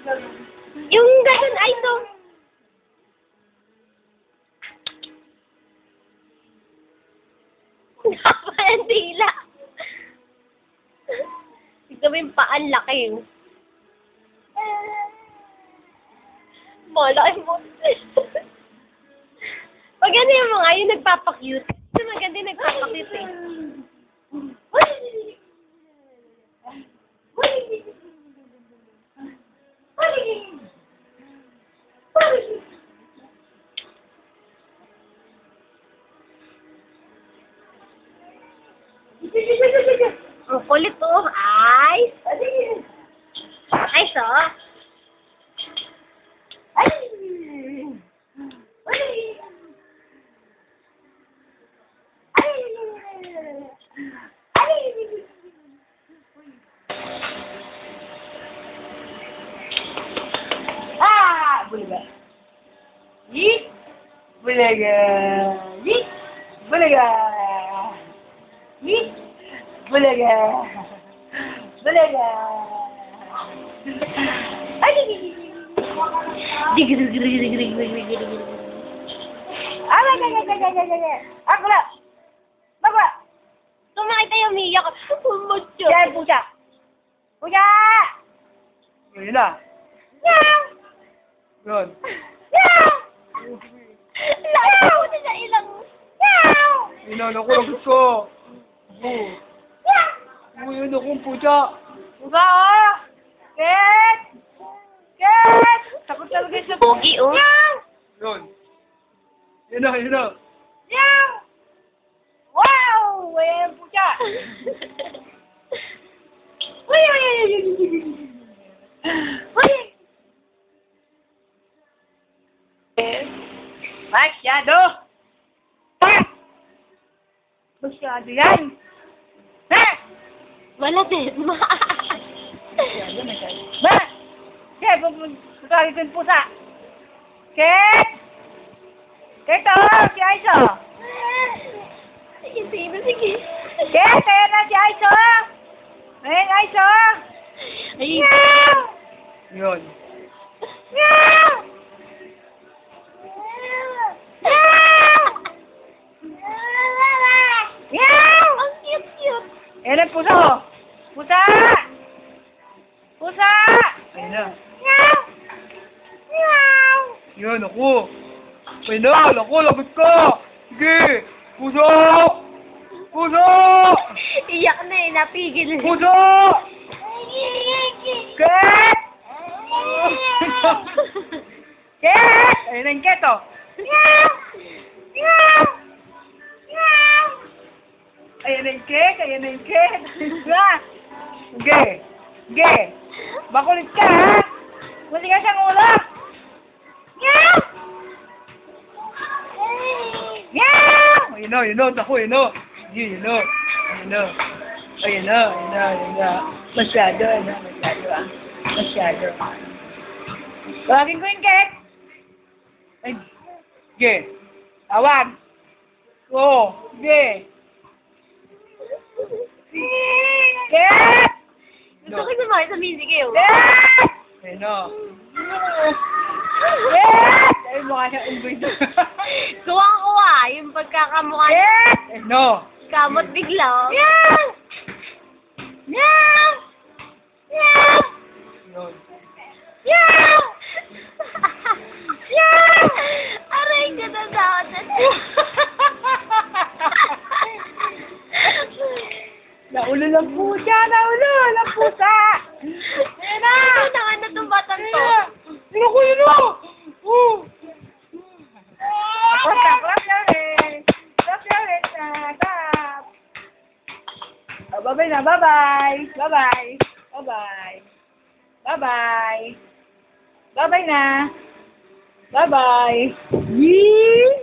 Yung ganun ay to. Ang dila. Tignan mo yung paan laki. Malaki mo. Pag ano yung mga yung nagpapakute. Kasi maganda yung nagpapakute eh. Ang kulit oh. Ice. Ice oh. Bulaga. Yeet. Bulaga. Yeet. Bulaga. Yeet. Bulaga. Bulaga. Ay, Akla. Baba. Kung makita yung umiyak, umutyo. Yan, pusa. Pusa. Yun na. Meow! Yun. Meow! Laki po na sa ilang. Meow! Nakulog ko. Meow! Yun akong pusa. Pusa ah! Ket! Ket! Takot talaga sa Pogi oh. Meow! Yun. Yun na. Meow! Wow! Ayan ang pusa. Uy! Masyado! Masyado yan! Ha! Wala din. Ba! Kaya, pagkakit yung pusa. Ket! Keto! Si Aiso! Sige. Ket! Ayan na si Aiso! Ayan, Aiso! Ay, Yun. Meow! Meow! ang cute. Ayan ang pusa ko. Pusa! Pusa! Ayan na. Meow! Meow! Yun, ako. Final! Ako, labot ko! Sige! Puso! Puso! Iyak na eh, napigil. Puso! Ket! Ket! Ayan ang ket, oh. Meow! Meow! Meow! Ayan ang ket! Ge! Bakulit ka, ha? Muli ka siyang ulo! Meow! Meow! Yun o, ako, yun o. Yun o. Ayun na. Masyado ah. Masyado. Tawagin ko yung ket! Ay, ge! Tawag! Oo, ge! Ket! Gusto ko sumakit sa music eh. Oh. Ket! Ayun o. Ket! Ay, mukha siyang unggoy doon. Kuwang-kuwa, yung pagkakamukha niya. Ket! Ayun o. Kamot bigla. Meow! Meow! Meow! Yun. Meow! Meow! Aray ka na dapat. Naulo ng pusa! Ayan na! Ito naman na itong batang to. Yun ako! Clap your hands! Tap! Bye-bye na! Bye-bye na! Bye-bye! Yeet!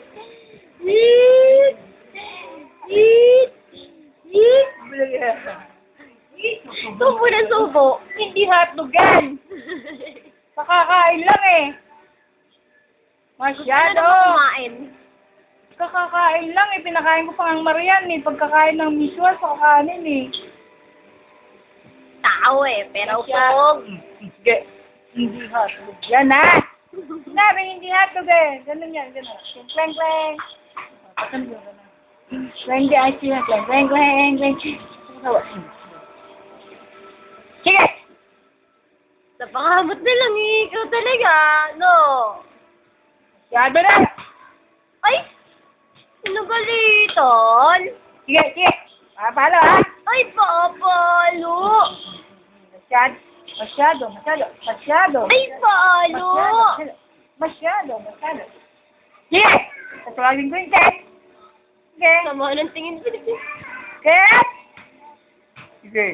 Subo na subo. Hindi hotdog yan! Kakakain lang eh! Masyado! Ano kumain? Kakakain lang eh. Pinakain ko pang ang Marian eh. Pagkakain ng miswa sa kakanin eh. Tao eh, pero pog. Sige. Hindi hotdog. Yan na! Sinabi, hindi hotdog eh. Ganun yan, ganun. Kleng, kleng. Patan mo na. Kleng, kleng, ice cream. Kleng, kleng, kleng, kleng. Sige! Napakamot na lang eh. Ikaw talaga. No. Yado na! Ay! Ano ba litol? Sige, sige. Palo, ha? Ay, papalo. Masyado. Ay, palo. Masyado. Sige! Tatawagin ko yung Ket. Sige. Sama ng tingin. Ket! Sige.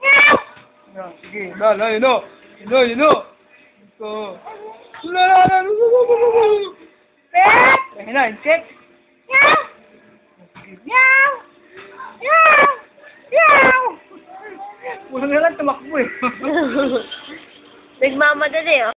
Meow! Sige. Yun o. Ito. Ket! Ayun na, yung Ket. Meow! Meow! Meow! Meow! Puno na lang tumakbo eh. Nagmamadali oh.